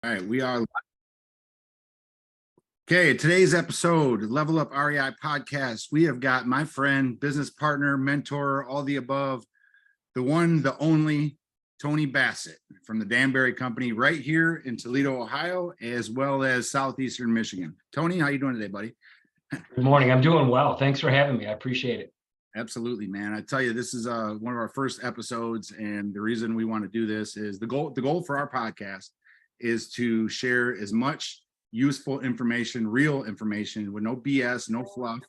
All right, we are okay. Today's episode, Level Up REI podcast. We have got my friend, business partner, mentor, all the above, the one, the only, Tony Basset from the Danbury Company, right here in Toledo, Ohio, as well as southeastern Michigan. Tony, how you doing today, buddy? Good morning. I'm doing well. Thanks for having me. I appreciate it. Absolutely, man. I tell you, this is one of our first episodes, and the reason we want to do this is the goal for our podcast is to share as much useful information, real information with no BS, no fluff,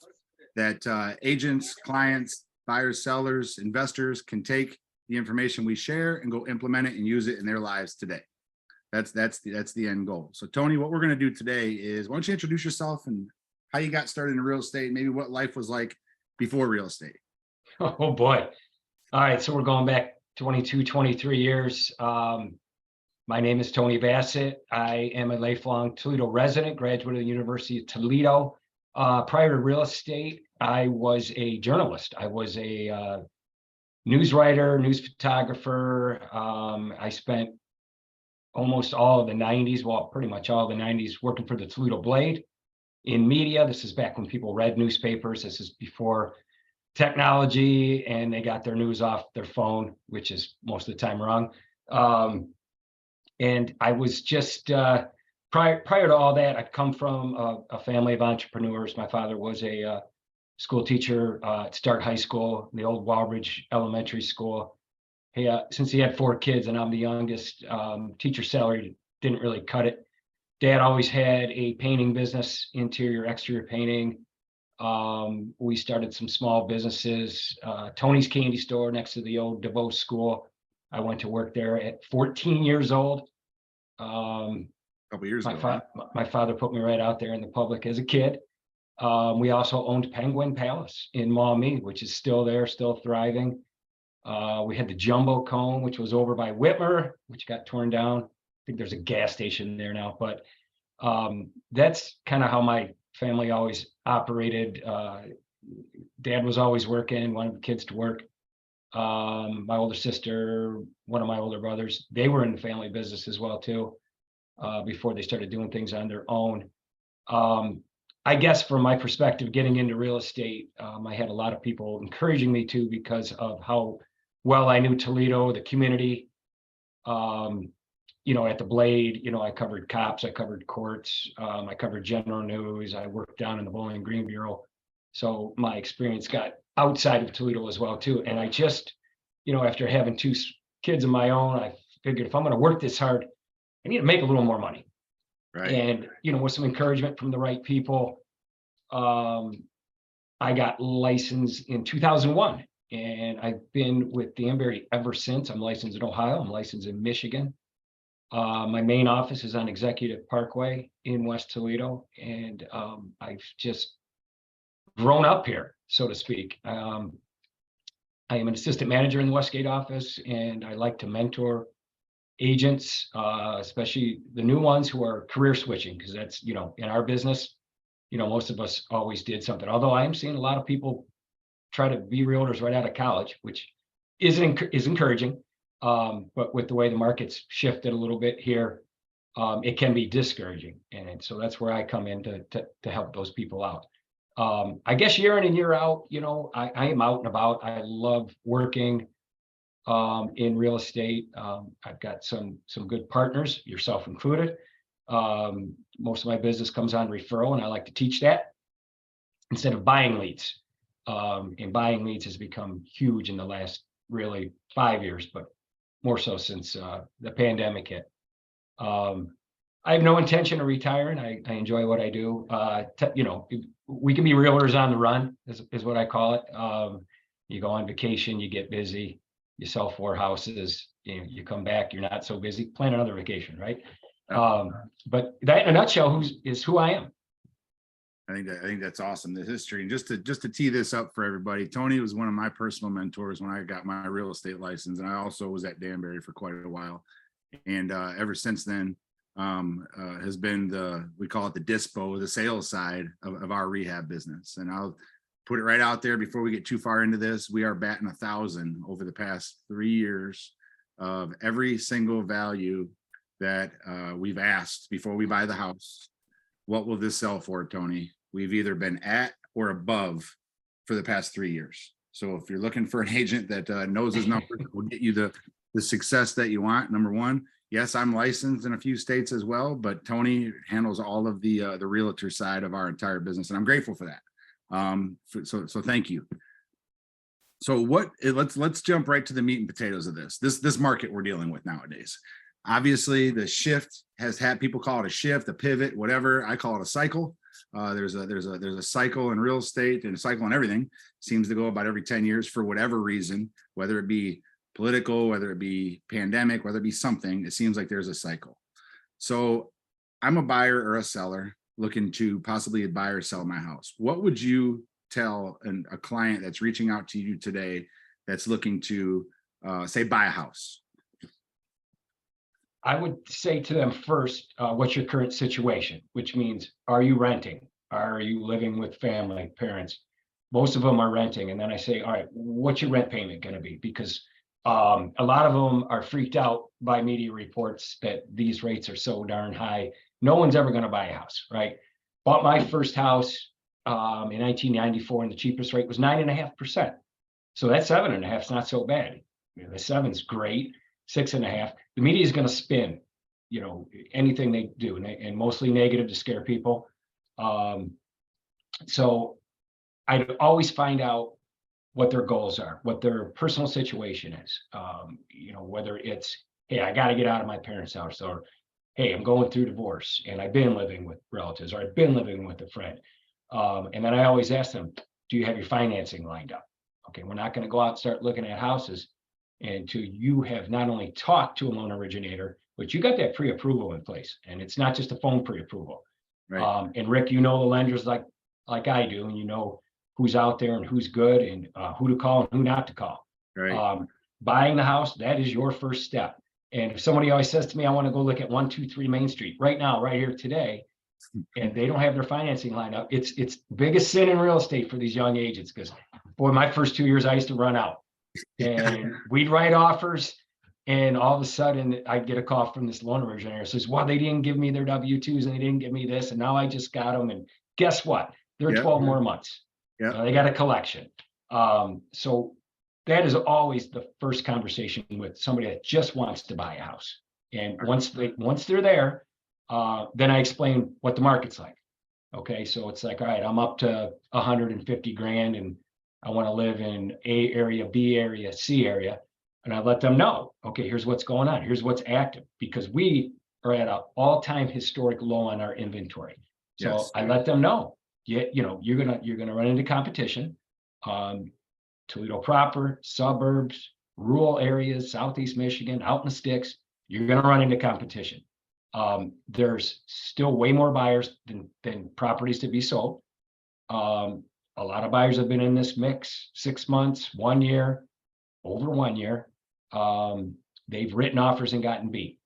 that agents, clients, buyers, sellers, investors can take the information we share and go implement it and use it in their lives today. That's the end goal. So Tony, what we're going to do today is, why don't you introduce yourself and how you got started in real estate, maybe what life was like before real estate. Oh boy. All right. So we're going back 22, 23 years. My name is Tony Basset. I am a lifelong Toledo resident, graduate of the University of Toledo. Prior to real estate, I was a journalist. I was a news writer, news photographer. I spent almost all of the 90s, well, pretty much all the 90s working for the Toledo Blade in media. This is back when people read newspapers. This is before technology and they got their news off their phone, which is most of the time wrong. And I was just prior to all that, I'd come from a family of entrepreneurs. My father was a school teacher at Start High School, the old Walbridge Elementary School. Since he had 4 kids and I'm the youngest, teacher salary didn't really cut it. Dad always had a painting business, interior, exterior painting. We started some small businesses, Tony's Candy Store next to the old DeVoe School. I went to work there at 14 years old. A couple years ago. My father put me right out there in the public as a kid. We also owned Penguin Palace in Maumee, which is still there, still thriving. We had the Jumbo Cone, which was over by Whitmer, which got torn down. I think there's a gas station there now, but that's kind of how my family always operated. Dad was always working, wanted the kids to work. My older sister, one of my older brothers, they were in the family business as well too, before they started doing things on their own. I guess from my perspective, getting into real estate, I had a lot of people encouraging me to because of how well I knew Toledo, the community. At the Blade, I covered cops, I covered courts, I covered general news, I worked down in the Bowling Green Bureau. So my experience got outside of Toledo as well too. And I just, after having 2 kids of my own, I figured if I'm going to work this hard, I need to make a little more money. Right. And, with some encouragement from the right people, I got licensed in 2001 and I've been with Danbury ever since. I'm licensed in Ohio. I'm licensed in Michigan. My main office is on Executive Parkway in West Toledo. And I've just grown up here, so to speak. I am an assistant manager in the Westgate office, and I like to mentor agents, especially the new ones who are career switching, because that's, in our business, most of us always did something. Although I am seeing a lot of people try to be realtors right out of college, which is encouraging. But with the way the market's shifted a little bit here, it can be discouraging. And so that's where I come in to help those people out. I guess year in and year out, I am out and about. I love working in real estate. I've got some good partners, yourself included. Most of my business comes on referral, and I like to teach that instead of buying leads. And buying leads has become huge in the last really 5 years, but more so since the pandemic hit. I have no intention of retiring. I enjoy what I do. We can be realtors on the run, is what I call it. You go on vacation, you get busy, you sell 4 houses, you come back, you're not so busy, plan another vacation, right? But that in a nutshell is who I am. I think that's awesome, the history. And just to tee this up for everybody, Tony was one of my personal mentors when I got my real estate license, and I also was at Danbury for quite a while. And ever since then, has been we call it the dispo, the sales side of our rehab business. And I'll put it right out there before we get too far into this. We are batting 1,000 over the past 3 years of every single value that we've asked before we buy the house, what will this sell for, Tony? We've either been at or above for the past 3 years. So if you're looking for an agent that knows his numbers, will get you the success that you want. Number one, yes, I'm licensed in a few states as well, but Tony handles all of the realtor side of our entire business, and I'm grateful for that. So thank you. So let's jump right to the meat and potatoes of this market we're dealing with nowadays. Obviously, the shift has had, people call it a shift, a pivot, whatever. I call it a cycle. There's a cycle in real estate and a cycle in everything. Seems to go about every 10 years for whatever reason, whether it be political, whether it be pandemic, whether it be something. It seems like there's a cycle. So I'm a buyer or a seller looking to possibly buy or sell my house. What would you tell a client that's reaching out to you today that's looking to say buy a house? I would say to them first, what's your current situation? Which means, are you renting? Are you living with family, parents? Most of them are renting. And then I say, all right, what's your rent payment going to be? Because a lot of them are freaked out by media reports that these rates are so darn high. No one's ever going to buy a house, right? Bought my first house in 1994, and the cheapest rate was 9.5%. So that 7.5 is not so bad. You know, the 7's great. 6.5. The media is going to spin, anything they do, and mostly negative to scare people. So I always find out what their goals are, what their personal situation is. Whether it's, hey, I got to get out of my parents' house, or hey, I'm going through divorce and I've been living with relatives, or I've been living with a friend. And then I always ask them, do you have your financing lined up? Okay, we're not going to go out and start looking at houses until you have not only talked to a loan originator, but you got that pre-approval in place. And it's not just a phone pre-approval. Right. And Rick, the lenders like I do, and who's out there and who's good, and who to call and who not to call. Right. Buying the house, that is your first step. And if somebody always says to me, I want to go look at 123 Main Street right now, right here today, and they don't have their financing lined up, it's the biggest sin in real estate for these young agents. Because boy, my first 2 years I used to run out. And we'd write offers, and all of a sudden I'd get a call from this loan originator says, well, they didn't give me their W-2s and they didn't give me this, and now I just got them. And guess what? They're 12 more months. Yeah. They got a collection. So that is always the first conversation with somebody that just wants to buy a house. And once they're there, then I explain what the market's like. Okay, so it's like, all right, I'm up to 150 grand, and I want to live in A area, B area, C area. And I let them know, okay, here's what's going on. Here's what's active, because we are at an all-time historic low on our inventory. So Yes. I let them know, you're gonna run into competition. Toledo proper, suburbs, rural areas, Southeast Michigan, out in the sticks, you're gonna run into competition. There's still way more buyers than properties to be sold. A lot of buyers have been in this mix 6 months, 1 year, over 1 year. They've written offers and gotten beat.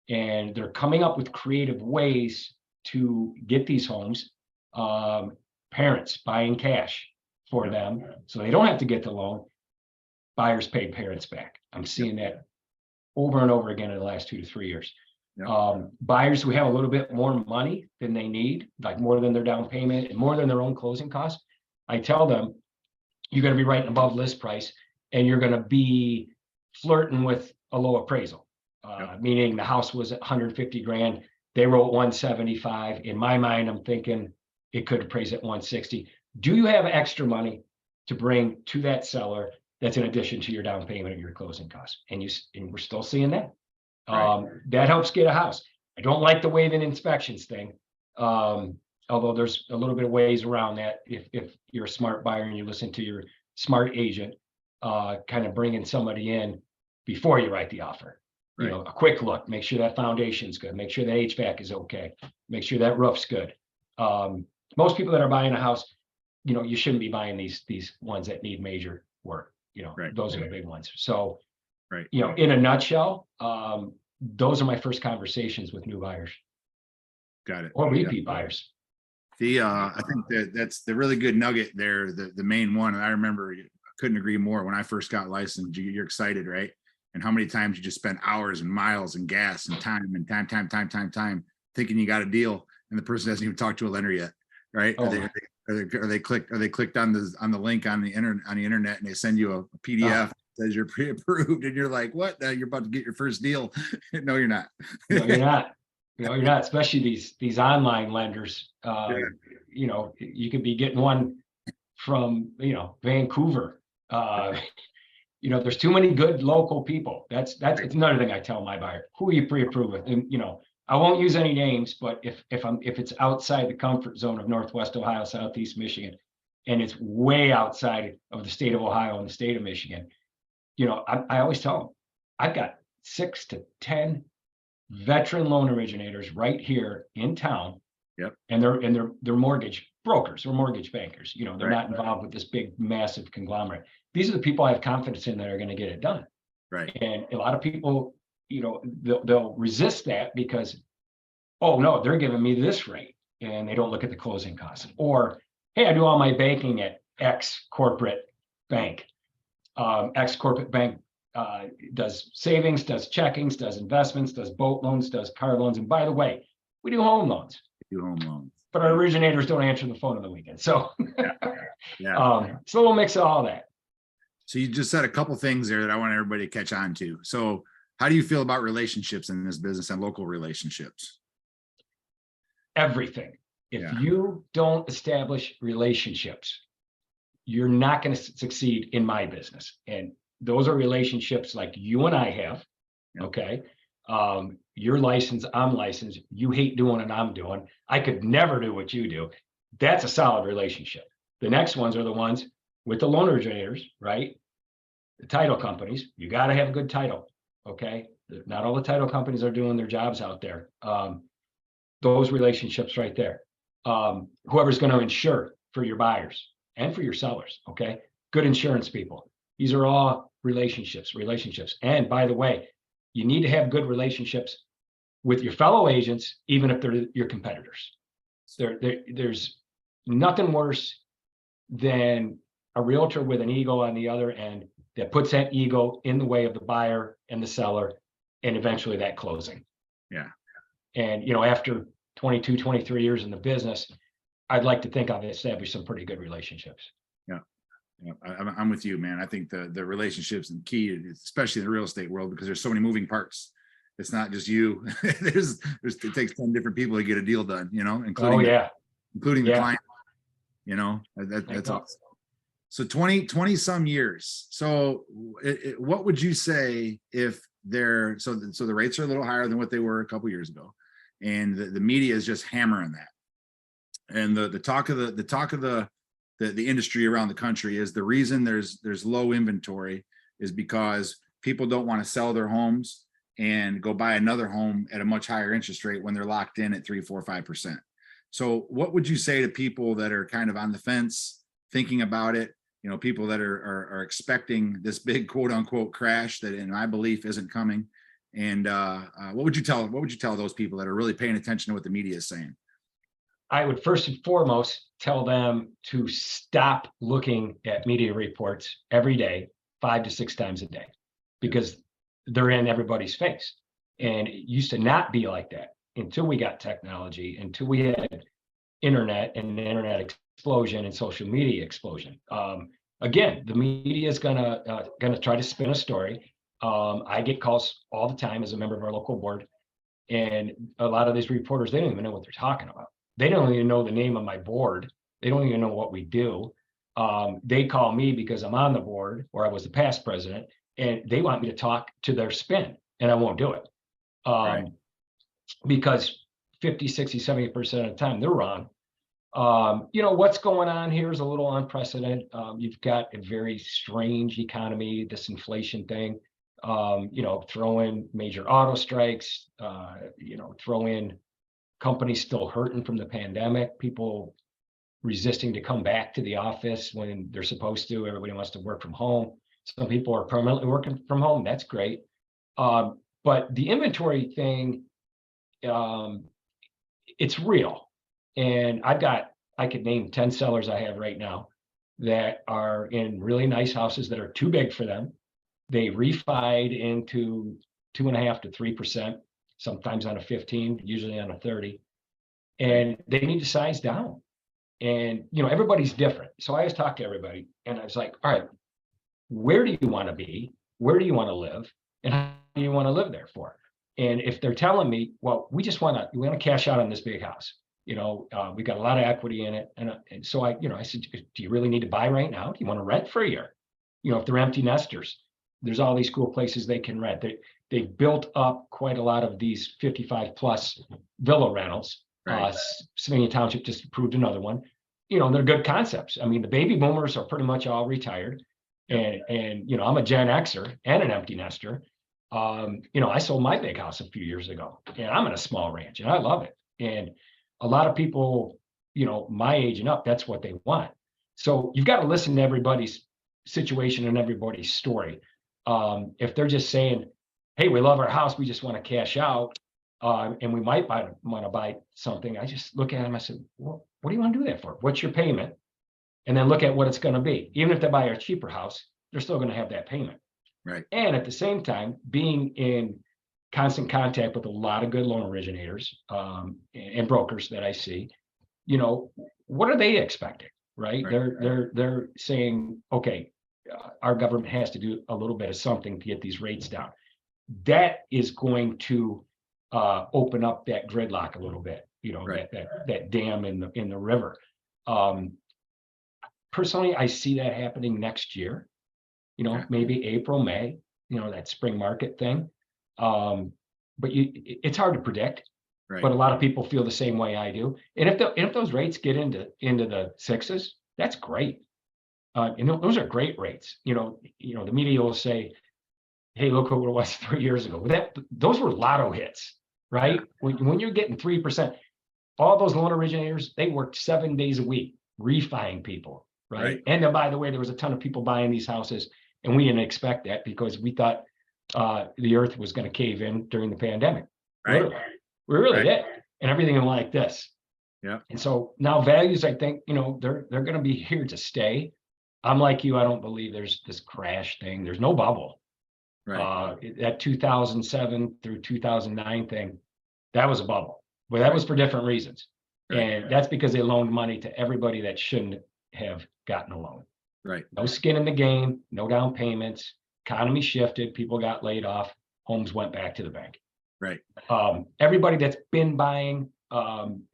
And they're coming up with creative ways to get these homes. Parents buying cash for them, so they don't have to get the loan. Buyers pay parents back. I'm seeing that over and over again in the last 2 to 3 years. Buyers who have a little bit more money than they need, like more than their down payment and more than their own closing costs, I tell them, you're going to be writing above list price, and you're going to be flirting with a low appraisal, meaning the house was at 150 grand. They wrote 175. In my mind, I'm thinking it could appraise at 160. Do you have extra money to bring to that seller that's in addition to your down payment or your closing costs? And we're still seeing that. That helps get a house. I don't like the waiving inspections thing. Although there's a little bit of ways around that. If you're a smart buyer and you listen to your smart agent, kind of bringing somebody in before you write the offer. Right. A quick look, make sure that foundation's good, make sure that HVAC is okay, make sure that roof's good. Most people that are buying a house, you shouldn't be buying these ones that need major work. Those are the big ones. So, in a nutshell, those are my first conversations with new buyers. Got it. Or repeat buyers. I think that's the really good nugget there. The main one, and I remember, I couldn't agree more. When I first got licensed, you're excited, right? and how many times you just spent hours and miles and gas and time thinking you got a deal, and the person hasn't even talked to a lender yet, right? Oh, Are they clicked on the link on the internet, and they send you a PDF that says you're pre-approved, and you're like, what? You're about to get your first deal. No, you're not. no, you're not. No, you're not. Especially these online lenders. Yeah. You know, you could be getting one from, you know, Vancouver. You know, there's too many good local people. It's another thing I tell my buyer. Who are you pre-approved with? And, you know, I won't use any names, but if it's outside the comfort zone of Northwest Ohio, Southeast Michigan, and it's way outside of the state of Ohio and the state of Michigan, you know, I always tell them, I've got 6 to 10 veteran loan originators right here in town. Yep. And they're mortgage brokers or mortgage bankers. You know, they're Right. not involved with this big, massive conglomerate. These are the people I have confidence in that are going to get it done. Right. And a lot of people, you know, they'll resist that because, oh no, they're giving me this rate, and they don't look at the closing costs. Or, hey, I do all my banking at X corporate bank. X corporate bank does savings, does checkings, does investments, does boat loans, does car loans. And by the way, we do home loans. Do home loans. But our originators don't answer the phone on the weekend. So Yeah. it's a little mix of all that. So you just said a couple things there that I want everybody to catch on to. So how do you feel about relationships in this business and local relationships? Everything. If you don't establish relationships, you're not going to succeed in my business. And those are relationships like you and I have. Yep. Okay. You're licensed, I'm licensed. You hate doing what I'm doing. I could never do what you do. That's a solid relationship. The next ones are the ones with the loan originators, right? The title companies. You got to have a good title. Okay. Not all the title companies are doing their jobs out there. Those relationships right there. Whoever's going to insure for your buyers and for your sellers. Okay. Good insurance people. These are all relationships. And by the way, you need to have good relationships with your fellow agents, even if they're your competitors. There's nothing worse than a realtor with an ego on the other end that puts that ego in the way of the buyer and the seller, and eventually that closing. Yeah. And, you know, after 22, 23 years in the business, I'd like to think I've established some pretty good relationships. Yeah. Yeah, I'm with you, man. I think the relationships and key, especially in the real estate world, because there's so many moving parts. It's not just you. There's it takes 10 different people to get a deal done, you know, including the client, you know, that's awesome. So 20 some years. So what would you say if they're, so the rates are a little higher than what they were a couple years ago, and the media is just hammering that. And the talk of the industry around the country is the reason there's low inventory is because people don't want to sell their homes and go buy another home at a much higher interest rate when they're locked in at 3, 4, 5%. So what would you say to people that are kind of on the fence, thinking about it, you know, people that are expecting this big quote unquote crash that in my belief isn't coming? And what would you tell those people that are really paying attention to what the media is saying? I would first and foremost tell them to stop looking at media reports every day, 5 to 6 times a day, because they're in everybody's face. And it used to not be like that until we got technology, until we had internet and the internet explosion and social media explosion. Again, the media is gonna try to spin a story. I get calls all the time as a member of our local board, and a lot of these reporters, they don't even know what they're talking about. They don't even know the name of my board. They don't even know what we do. They call me because I'm on the board or I was the past president, and they want me to talk to their spin, and I won't do it. Because 50, 60, 70% of the time they're wrong. You know, what's going on here is a little unprecedented. You've got a very strange economy, this inflation thing. You know, throw in major auto strikes, you know, throw in companies still hurting from the pandemic, people resisting to come back to the office when they're supposed to. Everybody wants to work from home. Some people are permanently working from home. That's great. But the inventory thing, it's real. And I could name 10 sellers I have right now that are in really nice houses that are too big for them. They refied into 2.5 to 3%, sometimes on a 15, usually on a 30, and they need to size down. And everybody's different. So I always talk to everybody, and I was like, all right, where do you want to be? Where do you want to live? And how do you want to live there for? And if they're telling me, well, we want to cash out on this big house. We got a lot of equity in it. And so I said, do you really need to buy right now? Do you want to rent for a year? If they're empty nesters, there's all these cool places they can rent. They've built up quite a lot of these 55 plus villa rentals. Right. Savannah Township just approved another one. They're good concepts. I mean, the baby boomers are pretty much all retired. And I'm a Gen Xer and an empty nester. I sold my big house a few years ago, and I'm in a small ranch, and I love it. And a lot of people, my age and up, that's what they want. So you've got to listen to everybody's situation and everybody's story. If they're just saying, "Hey, we love our house, we just want to cash out," and we might want to buy something, I just look at them. I said, "Well, what do you want to do that for? What's your payment?" And then look at what it's going to be. Even if they buy a cheaper house, they're still going to have that payment. Right. And at the same time, being in constant contact with a lot of good loan originators and brokers that I see, what are they expecting? Right? They're saying, okay, our government has to do a little bit of something to get these rates down. That is going to open up that gridlock a little bit. That dam in the river. Personally, I see that happening next year, maybe April, May, that spring market thing. But it's hard to predict, Right. But a lot of people feel the same way I do. And if those rates get into the sixes, that's great. Those are great rates. The media will say, hey, look what it was 3 years ago. Those were lotto hits, right? Yeah. When you're getting 3%, all those loan originators, they worked 7 days a week refining people. Right. And then, by the way, there was a ton of people buying these houses, and we didn't expect that because we thought the earth was going to cave in during the pandemic. Right. Literally. We really did. And everything like this. Yeah. And so now values, I think, they're going to be here to stay. I'm like you. I don't believe there's this crash thing. There's no bubble. Right. That 2007 through 2009 thing, that was a bubble. But that was for different reasons. Right. And that's because they loaned money to everybody that shouldn't have gotten a loan. Right. No skin in the game, no down payments, economy shifted, people got laid off, homes went back to the bank. Right. Everybody that's been buying,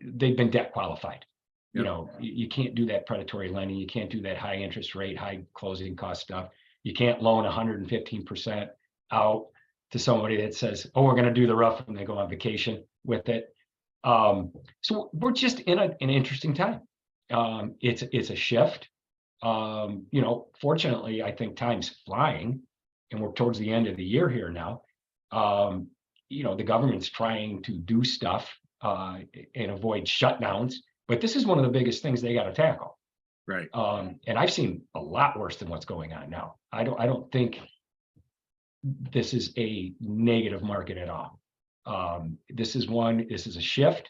they've been debt qualified. Yep. You can't do that predatory lending. You can't do that high interest rate, high closing cost stuff. You can't loan 115% out to somebody that says, oh, we're going to do the rough and they go on vacation with it. So we're just in an interesting time. It's a shift. Fortunately, I think time's flying, and we're towards the end of the year here now. The government's trying to do stuff and avoid shutdowns, but this is one of the biggest things they got to tackle. Right. And I've seen a lot worse than what's going on now. I don't think this is a negative market at all. This is a shift.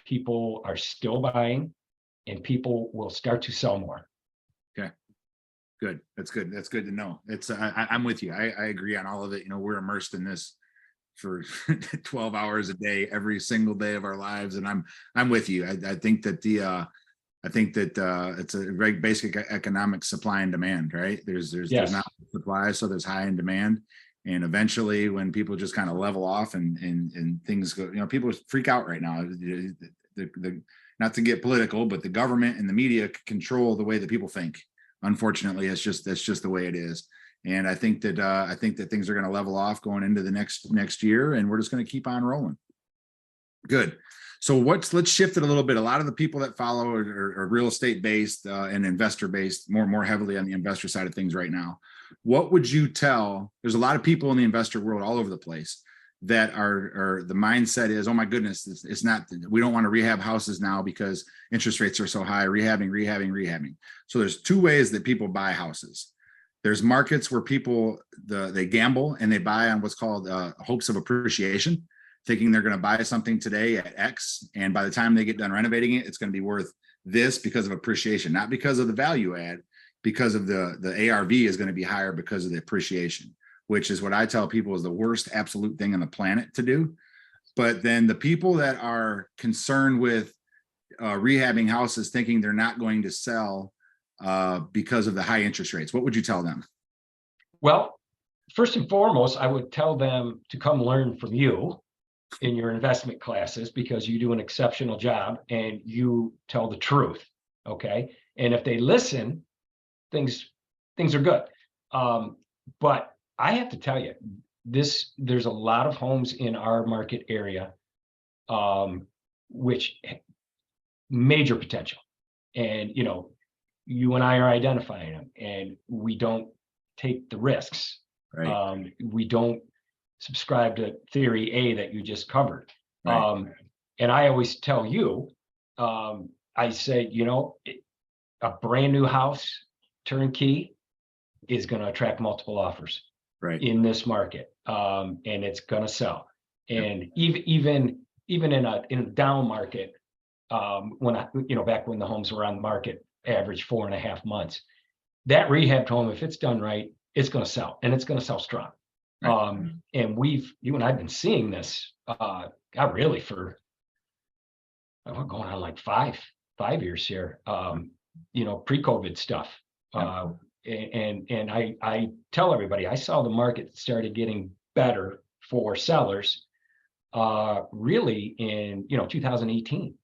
People are still buying, and people will start to sell more. Okay, good. That's good. That's good to know. It's I'm with you. I agree on all of it. We're immersed in this for 12 hours a day, every single day of our lives, and I'm with you. I think that it's a very basic economic supply and demand, right? There's not supply, so there's high in demand. And eventually, when people just kind of level off and things go, people freak out right now. Not to get political, but the government and the media control the way that people think. Unfortunately, that's just the way it is. And I think that things are going to level off going into the next year, and we're just going to keep on rolling. Good. So let's shift it a little bit. A lot of the people that follow are real estate based and investor based, more heavily on the investor side of things right now. What would you tell? There's a lot of people in the investor world all over the place that are the mindset is, oh my goodness, it's not, we don't want to rehab houses now because interest rates are so high, rehabbing. So there's two ways that people buy houses. There's markets where people, they gamble and they buy on what's called hopes of appreciation, thinking they're going to buy something today at X, and by the time they get done renovating it, it's going to be worth this because of appreciation, not because of the value add, because of the ARV is going to be higher because of the appreciation, which is what I tell people is the worst absolute thing on the planet to do. But then the people that are concerned with rehabbing houses thinking they're not going to sell because of the high interest rates, what would you tell them? Well, first and foremost, I would tell them to come learn from you in your investment classes, because you do an exceptional job and you tell the truth. Okay. And if they listen, things are good. But I have to tell you, there's a lot of homes in our market area, which major potential. And, you and I are identifying them, and we don't take the risks. Right. We don't subscribe to theory A that you just covered. Right. And I always tell you, I say, a brand new house, turnkey, is going to attract multiple offers Right. in this market, and it's going to sell. And even in a down market, when back when the homes were on the market, average 4.5 months, that rehabbed home, if it's done right, it's going to sell, and it's going to sell strong. Right. And you and I've been seeing this, God, really for going on like five years here. Pre-COVID stuff. And I tell everybody, I saw the market started getting better for sellers, really in 2018,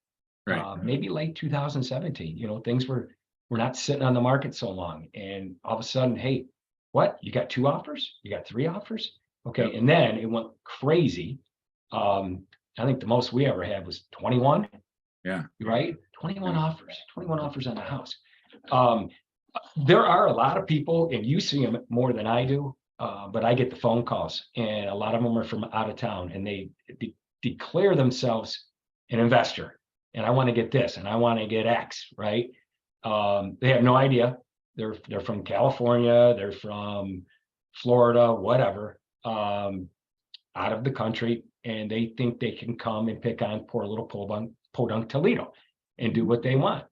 Right. maybe late 2017. Things were not sitting on the market so long, and all of a sudden, hey, what? You got 2 offers? You got 3 offers? Okay, Yep. and then it went crazy. I think the most we ever had was 21. Yeah. Right? 21 offers on a house. There are a lot of people, and you see them more than I do, but I get the phone calls, and a lot of them are from out of town, and they declare themselves an investor. And I want to get this, and I want to get X, right? They have no idea. They're from California, they're from Florida, whatever, out of the country, and they think they can come and pick on poor little podunk Toledo and do what they want.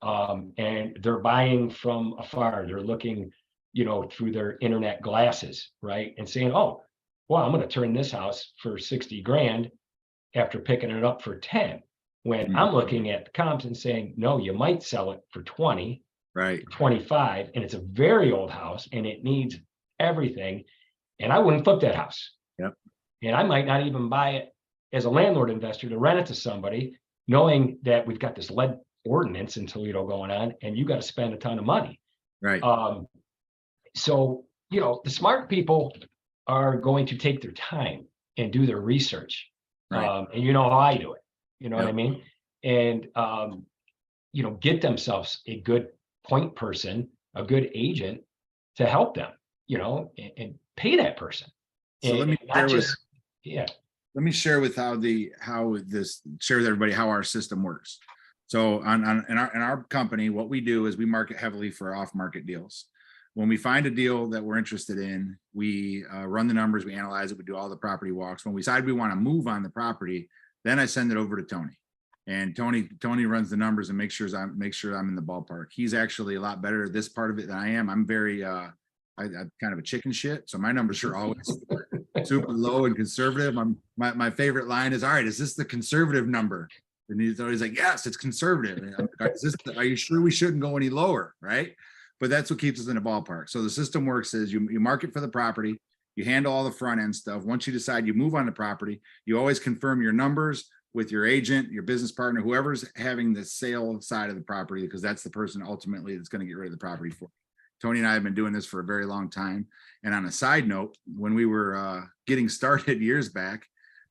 And they're buying from afar. They're looking, through their internet glasses, right? And saying, oh, well, I'm going to turn this house for 60 grand after picking it up for 10. When I'm looking at the comps and saying, no, you might sell it for 20, Right. 25, and it's a very old house and it needs everything. And I wouldn't flip that house. Yep. And I might not even buy it as a landlord investor to rent it to somebody, knowing that we've got this lead ordinance in Toledo going on, and you got to spend a ton of money. Right. So, the smart people are going to take their time and do their research. Right. And you know how I do it. You know Yep. what I mean? And, get themselves a good point person, a good agent to help them, and pay that person. So let me not share with just, yeah. let me share with share with everybody how our system works. So in our company, what we do is we market heavily for off-market deals. When we find a deal that we're interested in, we run the numbers, we analyze it, we do all the property walks. When we decide we want to move on the property, then I send it over to Tony. And Tony runs the numbers and make sure I'm in the ballpark. He's actually a lot better at this part of it than I am. I'm very I'm kind of a chicken shit, so my numbers are always super low and conservative. My favorite line is, all right, is this the conservative number? And he's always like, yes, it's conservative. And I'm like, are you sure we shouldn't go any lower? Right. But that's what keeps us in the ballpark. So the system works is you market for the property, you handle all the front end stuff. Once you decide you move on the property, you always confirm your numbers with your agent, your business partner, whoever's having the sale side of the property, because that's the person ultimately that's going to get rid of the property for. Tony and I have been doing this for a very long time. And on a side note, when we were getting started years back,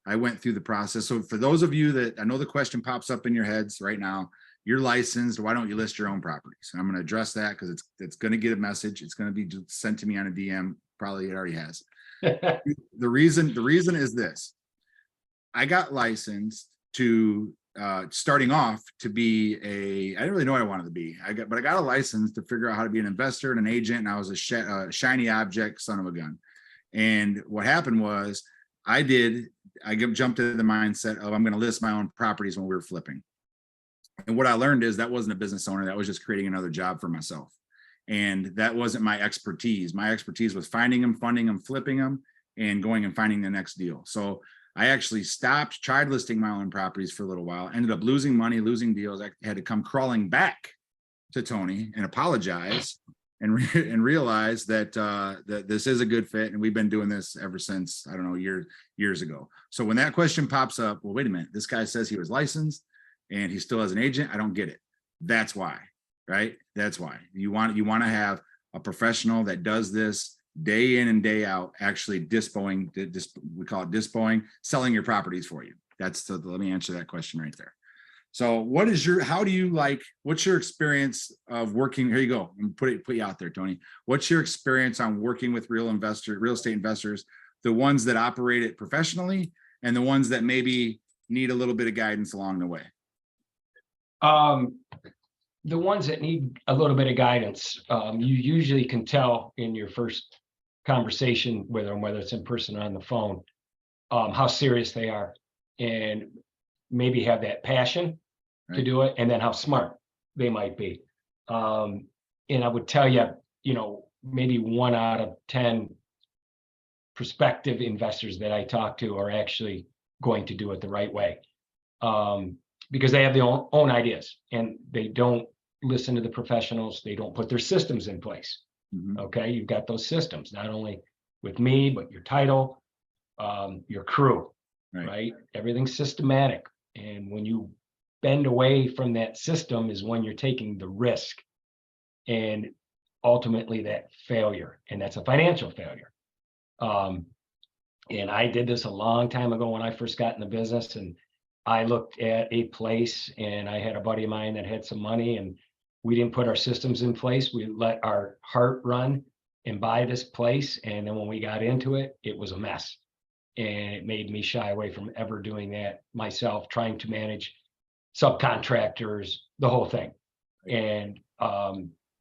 I went through the process. So for those of you that, I know the question pops up in your heads right now, you're licensed, why don't you list your own properties? And I'm going to address that because it's going to get a message. It's going to be sent to me on a DM. Probably it already has. The reason is this. I got licensed to starting off to be I didn't really know what I wanted to be. I got a license to figure out how to be an investor and an agent. And I was a shiny object son of a gun. And what happened was I jumped into the mindset of I'm going to list my own properties when we were flipping. And what I learned is that wasn't a business owner. That was just creating another job for myself. And that wasn't my expertise. My expertise was finding them, funding them, flipping them, and going and finding the next deal. So I actually stopped, tried listing my own properties for a little while, ended up losing money, losing deals. I had to come crawling back to Tony and apologize and realize that that this is a good fit, and we've been doing this ever since, I don't know, years ago. So when that question pops up, well, wait a minute, this guy says he was licensed and he still has an agent. I don't get it. That's why, right? That's why you want to have a professional that does this day in and day out, actually dispoing, we call it dispoing, selling your properties for you. Let me answer that question right there. So what's your experience of working? Here you go. I'm put you out there, Tony. What's your experience on working with real estate investors, the ones that operate it professionally and the ones that maybe need a little bit of guidance along the way? The ones that need a little bit of guidance, you usually can tell in your first conversation with them, whether it's in person or on the phone, how serious they are, and maybe have that passion to do it, and then how smart they might be. And I would tell you, maybe 1 out of 10 prospective investors that I talk to are actually going to do it the right way, because they have their own ideas and they don't listen to the professionals. They don't put their systems in place. Okay, you've got those systems, not only with me, but your title, your crew, right? Everything's systematic. And when you bend away from that system is when you're taking the risk and ultimately that failure. And that's a financial failure. And I did this a long time ago when I first got in the business, and I looked at a place and I had a buddy of mine that had some money, and we didn't put our systems in place. We let our heart run and buy this place. And then when we got into it, it was a mess. And it made me shy away from ever doing that myself, trying to manage subcontractors, the whole thing. And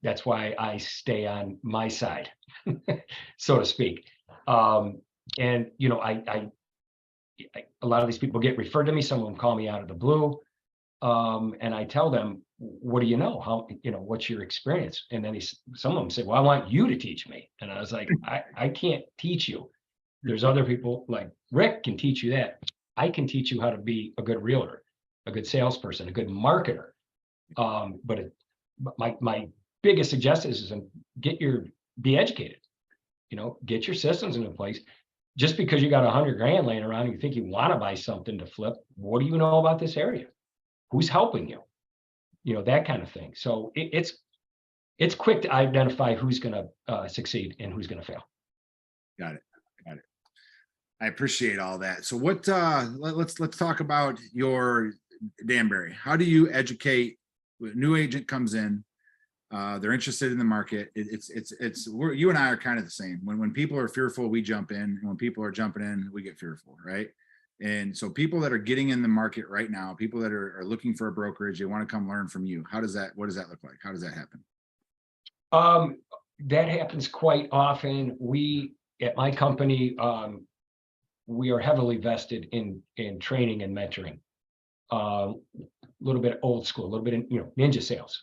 that's why I stay on my side, so to speak. And a lot of these people get referred to me. Some of them call me out of the blue. And I tell them, what do you know? What's your experience? And then some of them say, well, I want you to teach me. And I was like, I can't teach you. There's other people like Rick can teach you that. I can teach you how to be a good realtor, a good salesperson, a good marketer. But my biggest suggestion is be educated, get your systems into place. Just because you got $100,000 laying around and you think you want to buy something to flip, what do you know about this area? Who's helping you? That kind of thing. So it's quick to identify who's going to succeed and who's going to fail. Got it. I appreciate all that. So let's talk about your Danbury. How do you educate? A new agent comes in, they're interested in the market. You and I are kind of the same. When people are fearful, we jump in, and when people are jumping in, we get fearful, right? And so people that are getting in the market right now, people that are looking for a brokerage, they want to come learn from you. What does that look like? How does that happen? That happens quite often. We, at my company, we are heavily vested in training and mentoring. A little bit old school, a little bit in, ninja sales.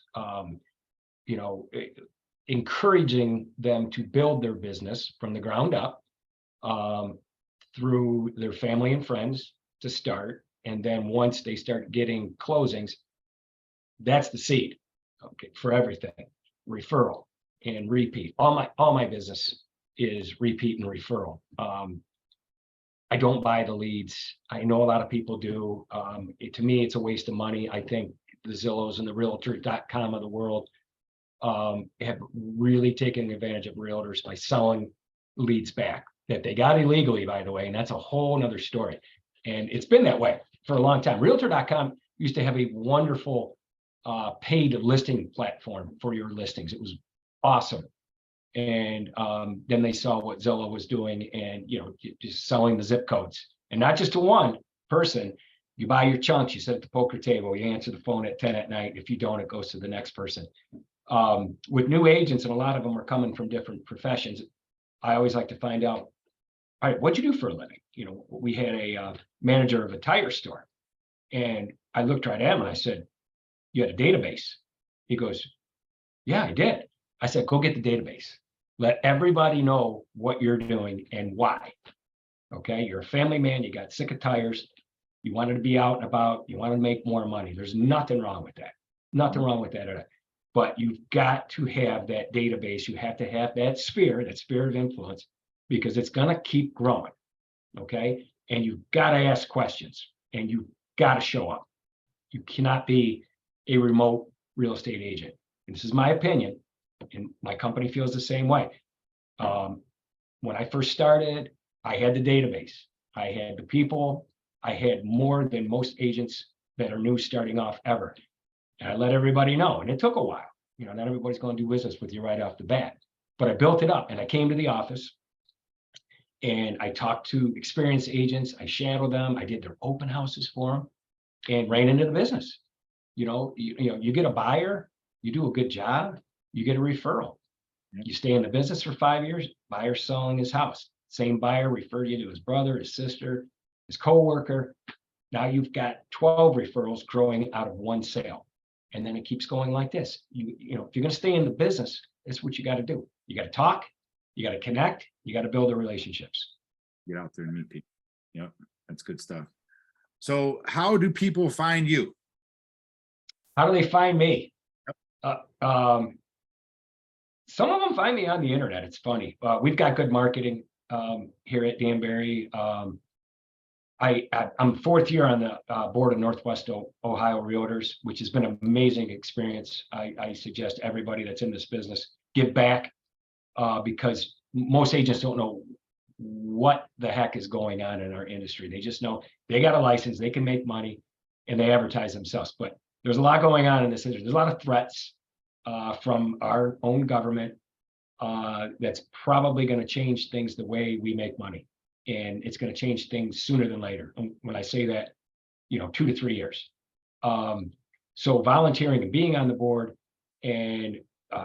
Encouraging them to build their business from the ground up, through their family and friends to start. And then once they start getting closings, that's the seed, okay, for everything. Referral and repeat. All my business is repeat and referral. I don't buy the leads. I know a lot of people do. To me, it's a waste of money. I think the Zillows and the Realtor.com of the world have really taken advantage of realtors by selling leads back that they got illegally, by the way, and that's a whole nother story. And it's been that way for a long time. Realtor.com used to have a wonderful paid listing platform for your listings. It was awesome. And then they saw what Zillow was doing, and just selling the zip codes, and not just to one person. You buy your chunks, you sit at the poker table, you answer the phone at 10 at night. If you don't, it goes to the next person. With new agents, and a lot of them are coming from different professions, I always like to find out, all right, what'd you do for a living? We had a manager of a tire store, and I looked right at him and I said, you had a database? He goes, yeah, I did. I said, go get the database. Let everybody know what you're doing and why. Okay, you're a family man, you got sick of tires, you wanted to be out and about, you want to make more money. There's nothing wrong with that. Nothing wrong with that at all. But you've got to have that database. You have to have that spirit of influence, because it's going to keep growing. Okay. And you've got to ask questions, and you've got to show up. You cannot be a remote real estate agent. And this is my opinion, and my company feels the same way. When I first started, I had the database, I had the people, I had more than most agents that are new starting off ever. And I let everybody know, and it took a while. You know, not everybody's going to do business with you right off the bat, but I built it up, and I came to the office and I talked to experienced agents. I shadowed them. I did their open houses for them and ran into the business. You get a buyer, you do a good job, you get a referral. You stay in the business for 5 years, buyer selling his house. Same buyer referred you to his brother, his sister, his coworker. Now you've got 12 referrals growing out of one sale. And then it keeps going like this. If you're going to stay in the business, that's what you got to do. You got to talk, you got to connect, you got to build the relationships. Get out there and meet people. Yep, that's good stuff. So how do people find you? How do they find me? Some of them find me on the internet. It's funny. We've got good marketing here at Danbury. I'm fourth year on the board of Northwest Ohio Realtors, which has been an amazing experience. I suggest everybody that's in this business give back, because most agents don't know what the heck is going on in our industry. They just know they got a license, they can make money, and they advertise themselves. But there's a lot going on in this industry. There's a lot of threats from our own government that's probably going to change things the way we make money. And it's going to change things sooner than later. And when I say that, 2 to 3 years. So volunteering and being on the board and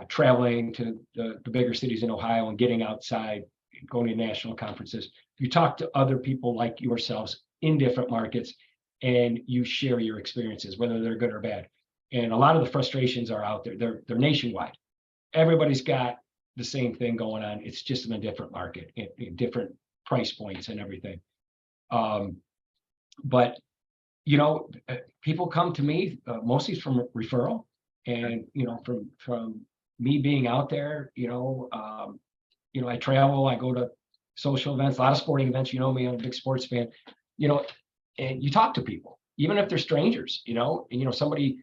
traveling to the bigger cities in Ohio and getting outside, going to national conferences, you talk to other people like yourselves in different markets, and you share your experiences, whether they're good or bad. And a lot of the frustrations are out there. They're nationwide. Everybody's got the same thing going on. It's just in a different market, in different price points and everything. But people come to me mostly from referral, and from me being out there. I travel. I go to social events, a lot of sporting events. Me, I'm a big sports fan. And you talk to people, even if they're strangers. And somebody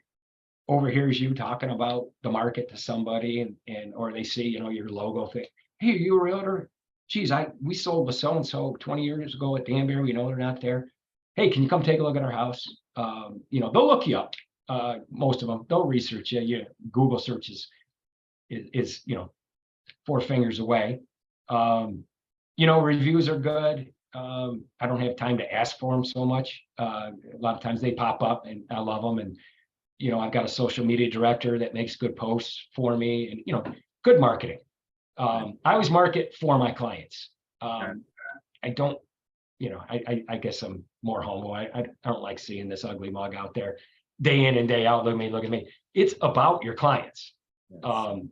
overhears you talking about the market to somebody, and or they see your logo thing. Hey, are you a realtor? Geez, we sold with so-and-so 20 years ago at Danbury. They're not there. Hey, can you come take a look at our house? They'll look you up. Most of them, they'll research you. Google searches is 4 fingers away. Reviews are good. I don't have time to ask for them so much. A lot of times they pop up, and I love them. And I've got a social media director that makes good posts for me, and good marketing. I always market for my clients. I don't, I guess I'm more humble. I don't like seeing this ugly mug out there day in and day out. Look at me. It's about your clients. And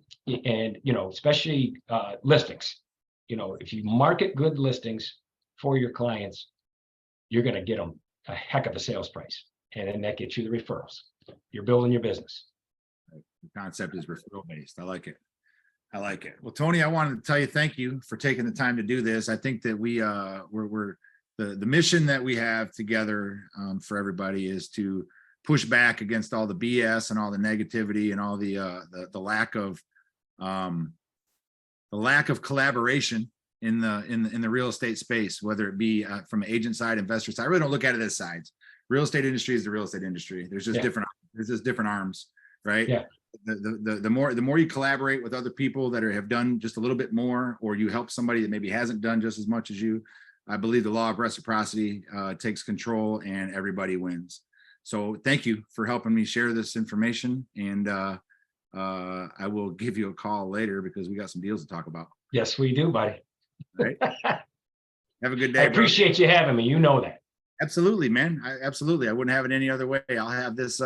especially listings. If you market good listings for your clients, you're going to get them a heck of a sales price, and then that gets you the referrals. You're building your business. The concept is referral based. I like it. Well, Tony, I wanted to tell you thank you for taking the time to do this. I think that we're the mission that we have together for everybody is to push back against all the BS and all the negativity and all the lack of collaboration in the real estate space, whether it be from agent side, investor side. I really don't look at it as sides. Real estate industry is the real estate industry. There's just different arms, right? Yeah. The more you collaborate with other people that have done just a little bit more, or you help somebody that maybe hasn't done just as much as you, I believe the law of reciprocity takes control and everybody wins. So thank you for helping me share this information, and I will give you a call later because we got some deals to talk about. Yes, we do, buddy. All right. Have a good day. I appreciate you having me. You know that. Absolutely, man. Absolutely. I wouldn't have it any other way. I'll have this.